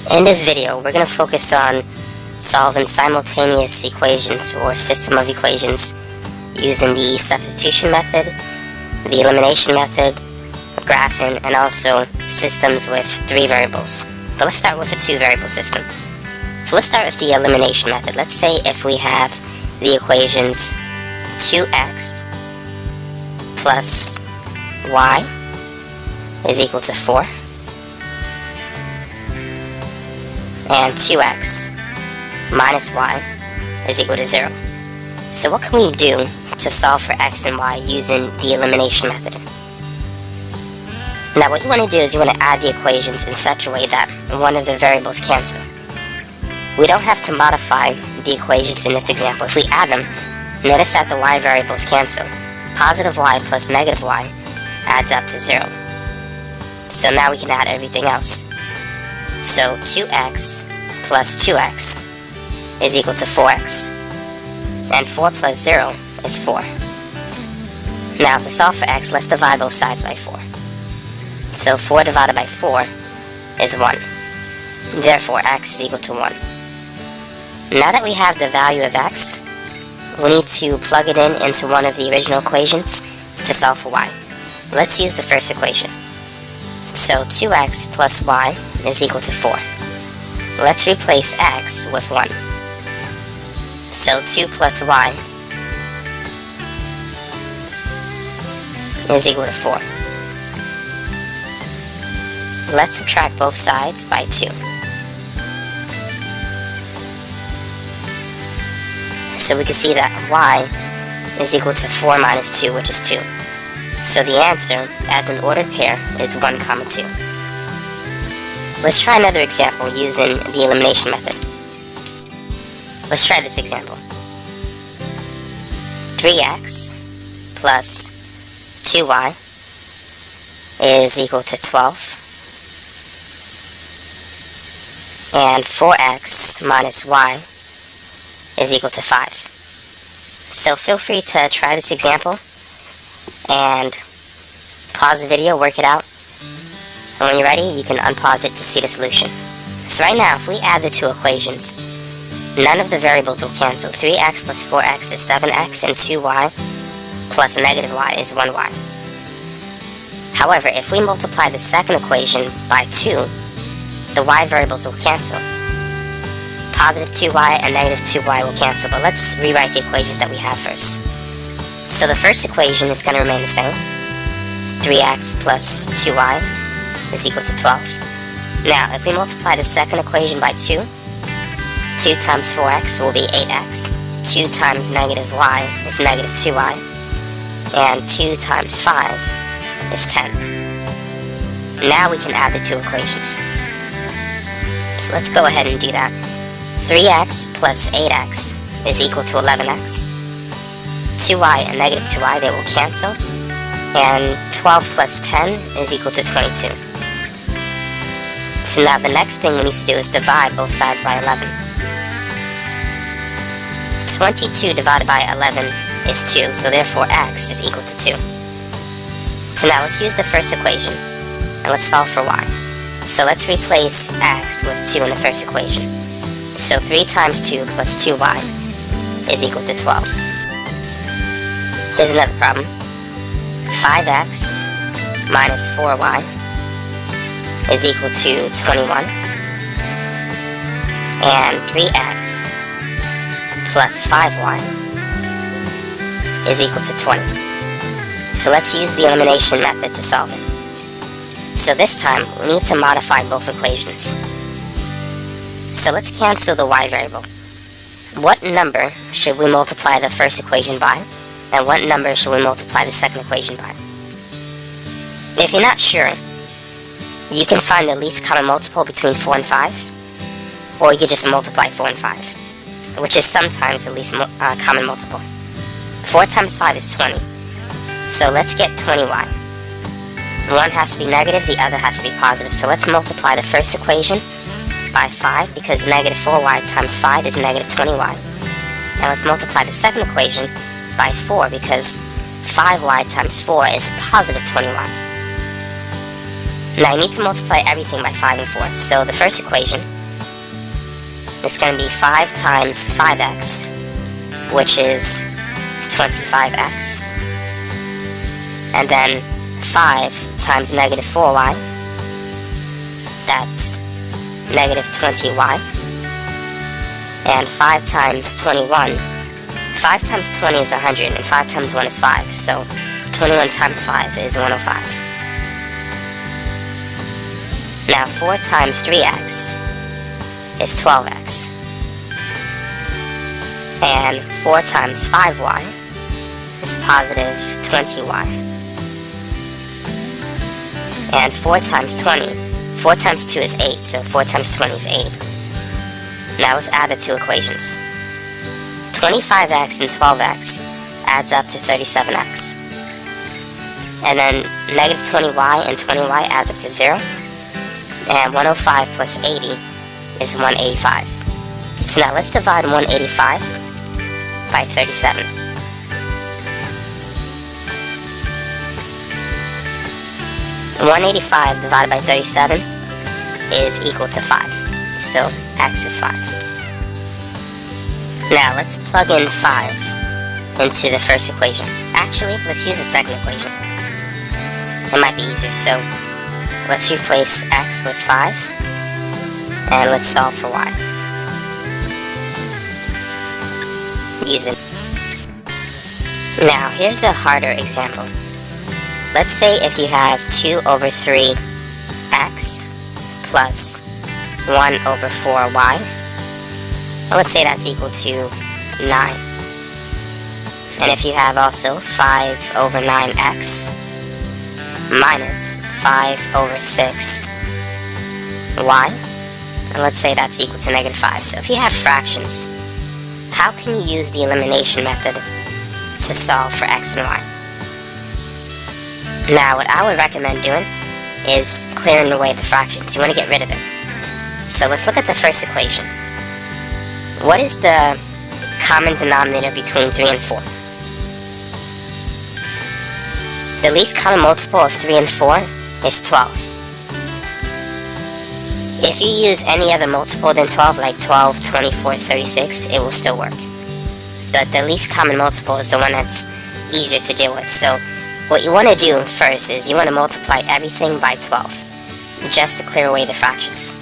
In this video, we're going to focus on solving simultaneous equations or system of equations using the substitution method, the elimination method, graphing, and also systems with 3 variables. But let's start with a 2-variable system. So let's start with the elimination method. Let's say if we have the equations 2x plus y is equal to 4 and 2x minus y is equal to 0. So what can we do to solve for x and y using the elimination method? Now what you want to do is you want to add the equations in such a way that one of the variables cancel. We don't have to modify the equations in this example. If we add them, notice that the y variables cancel. Positive y plus negative y adds up to 0. So now we can add everything else. So 2x plus 2x is equal to 4x. And 4 plus 0 is 4. Now to solve for x, let's divide both sides by 4. So 4 divided by 4 is 1. Therefore x is equal to 1. Now that we have the value of x, we need to plug it into one of the original equations to solve for y. Let's use the first equation. So 2x plus y is equal to 4. Let's replace x with 1. So 2 plus y is equal to 4. Let's subtract both sides by 2. So we can see that y is equal to 4 minus 2, which is 2. So the answer, as an ordered pair, is 1, 2. Let's try another example using the elimination method. Let's try this example. 3x plus 2y is equal to 12. And 4x minus y is equal to 5. So feel free to try this example and pause the video, work it out, and when you're ready you can unpause it to see the solution. So right now if we add the 2 equations, none of the variables will cancel. 3x plus 4x is 7x and 2y plus negative y is 1y. However, if we multiply the second equation by 2, the y variables will cancel. Positive 2y and negative 2y will cancel, but let's rewrite the equations that we have first. So the first equation is going to remain the same. 3x plus 2y is equal to 12. Now, if we multiply the second equation by 2, 2 times 4x will be 8x. 2 times negative y is negative 2y. And 2 times 5 is 10. Now we can add the 2 equations. So let's go ahead and do that. 3x plus 8x is equal to 11x. 2y and negative 2y, they will cancel. And 12 plus 10 is equal to 22. So now the next thing we need to do is divide both sides by 11. 22 divided by 11 is 2, so therefore x is equal to 2. So now let's use the first equation, and let's solve for y. So let's replace x with 2 in the first equation. So 3 times 2 plus 2y is equal to 12. Here's another problem. 5x minus 4y is equal to 21. And 3x plus 5y is equal to 20. So let's use the elimination method to solve it. So this time, we need to modify both equations. So let's cancel the y variable. What number should we multiply the first equation by? And what number should we multiply the second equation by? If you're not sure, you can find the least common multiple between 4 and 5, or you could just multiply 4 and 5, which is sometimes the least common multiple. 4 times 5 is 20, so let's get 20y. One has to be negative, the other has to be positive, so let's multiply the first equation by 5, because negative 4y times 5 is negative 20y. And let's multiply the second equation by 4, because 5y times 4 is positive 20y. Now you need to multiply everything by 5 and 4. So the first equation is going to be 5 times 5x, which is 25x. And then 5 times negative 4y, that's negative 20y. And 5 times 21, 5 times 20 is 100, and 5 times 1 is 5. So 21 times 5 is 105. Now 4 times 3x is 12x. And 4 times 5y is positive 20y. And 4 times 20, 4 times 2 is 8, so 4 times 20 is 80. Now let's add the two equations. 25x and 12x adds up to 37x. And then negative 20y and 20y adds up to 0. And 105 plus 80 is 185. So now let's divide 185 by 37. And 185 divided by 37 is equal to 5. So x is 5. Now let's plug in 5 into the first equation. Actually, let's use the second equation. It might be easier. So let's replace x with 5, and let's solve for y. Using. Now here's a harder example. Let's say if you have 2 over 3x plus 1 over 4y. Let's say that's equal to 9. And if you have also 5 over 9x minus 5 over 6y, and let's say that's equal to negative 5. So if you have fractions, how can you use the elimination method to solve for x and y? Now what I would recommend doing is clearing away the fractions. You want to get rid of it. So let's look at the first equation. What is the common denominator between 3 and 4? The least common multiple of 3 and 4 is 12. If you use any other multiple than 12, like 12, 24, 36, it will still work. But the least common multiple is the one that's easier to deal with. So what you want to do first is you want to multiply everything by 12, just to clear away the fractions.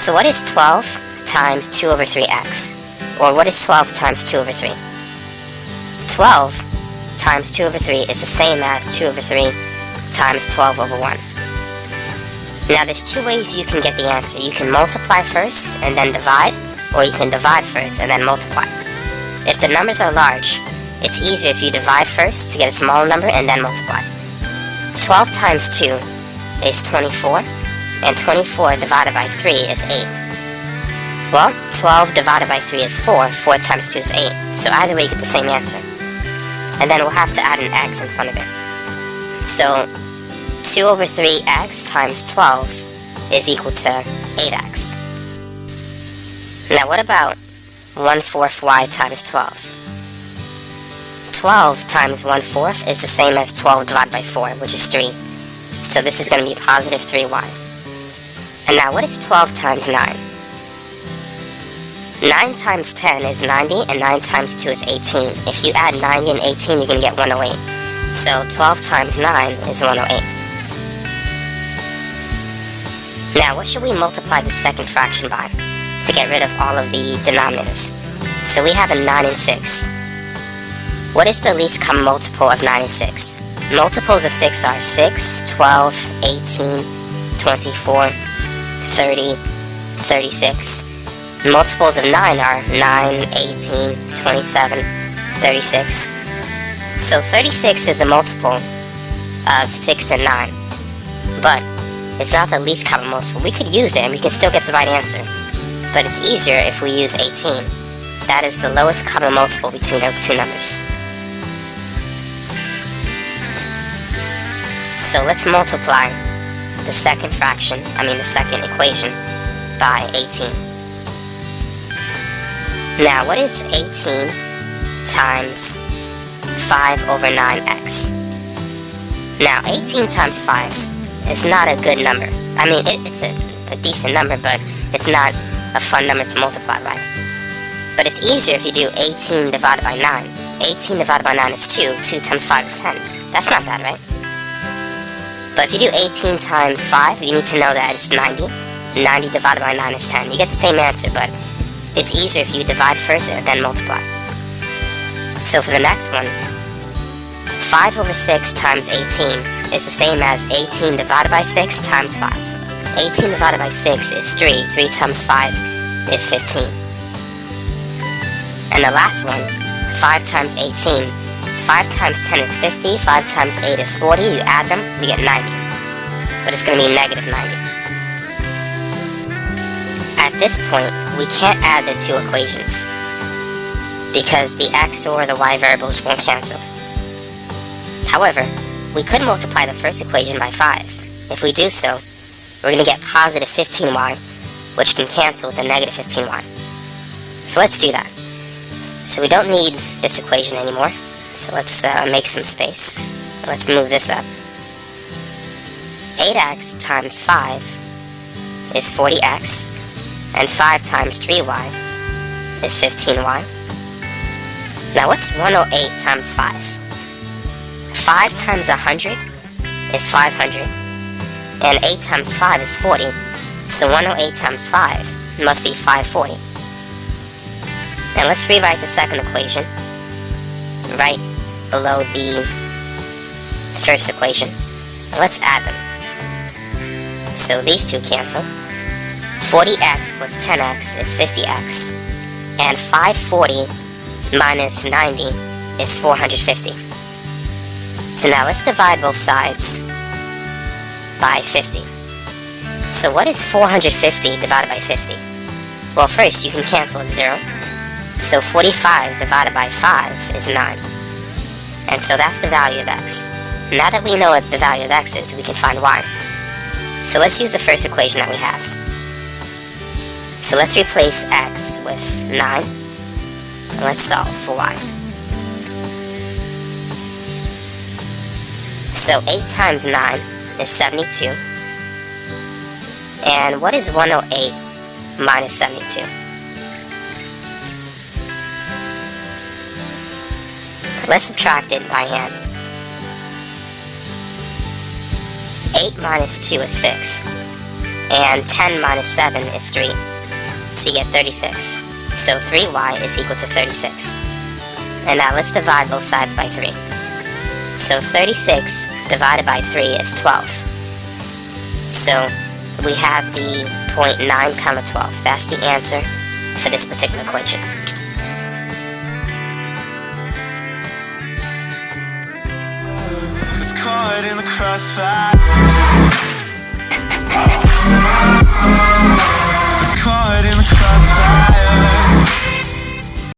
So what is 12 times 2 over 3x? Or what is 12 times 2 over 3? 12 times 2 over 3 is the same as 2 over 3 times 12 over 1. Now there's two ways you can get the answer. You can multiply first and then divide, or you can divide first and then multiply. If the numbers are large, it's easier if you divide first to get a smaller number and then multiply. 12 times 2 is 24, and 24 divided by 3 is 8. Well, 12 divided by 3 is 4, 4 times 2 is 8, so either way you get the same answer. And then we'll have to add an x in front of it. So 2 over 3x times 12 is equal to 8x. Now what about 1/4 y times 12? 12 times 1/4 is the same as 12 divided by 4, which is 3. So this is going to be positive 3y. And now what is 12 times 9? 9 times 10 is 90, and 9 times 2 is 18. If you add 90 and 18, you're going to get 108. So 12 times 9 is 108. Now what should we multiply the second fraction by to get rid of all of the denominators? So we have a 9 and 6. What is the least common multiple of 9 and 6? Multiples of 6 are 6, 12, 18, 24, 30, 36. Multiples of 9 are 9, 18, 27, 36. So 36 is a multiple of 6 and 9. But it's not the least common multiple. We could use it and we can still get the right answer. But it's easier if we use 18. That is the lowest common multiple between those two numbers. So let's multiply the second equation by 18. Now what is 18 times 5 over 9x? Now 18 times 5 is not a good number. I mean, it's a decent number, but it's not a fun number to multiply, right? But it's easier if you do 18 divided by 9. 18 divided by 9 is 2. 2 times 5 is 10. That's not bad, right? But if you do 18 times 5, you need to know that it's 90. 90 divided by 9 is 10. You get the same answer, but it's easier if you divide first and then multiply. So for the next one, 5 over 6 times 18 is the same as 18 divided by 6 times 5. 18 divided by 6 is 3. 3 times 5 is 15. And the last one, 5 times 18. 5 times 10 is 50. 5 times 8 is 40. You add them, you get 90. But it's going to be negative 90. At this point, we can't add the two equations because the x or the y variables won't cancel. However, we could multiply the first equation by 5. If we do so, we're going to get positive 15y, which can cancel with the negative 15y. So let's do that. So we don't need this equation anymore. So let's make some space. Let's move this up. 8x times 5 is 40x, and 5 times 3y is 15y. Now what's 108 times 5? 5 times 100 is 500, and 8 times 5 is 40, so 108 times 5 must be 540. And let's rewrite the second equation right below the first equation. Let's add them. So these two cancel. 40x plus 10x is 50x, and 540 minus 90 is 450. So now let's divide both sides by 50. So what is 450 divided by 50? Well, first you can cancel at 0. So 45 divided by 5 is 9. And so that's the value of x. Now that we know what the value of x is, we can find y. So let's use the first equation that we have. So let's replace x with 9, and let's solve for y. So 8 times 9 is 72. And what is 108 minus 72? Let's subtract it by hand. 8 minus 2 is 6. And 10 minus 7 is 3. So you get 36. So 3y is equal to 36. And now let's divide both sides by 3. So 36 divided by 3 is 12. So we have the 0.9 comma 12. That's the answer for this particular equation. It's caught in the crossfire. It's caught in the crossfire.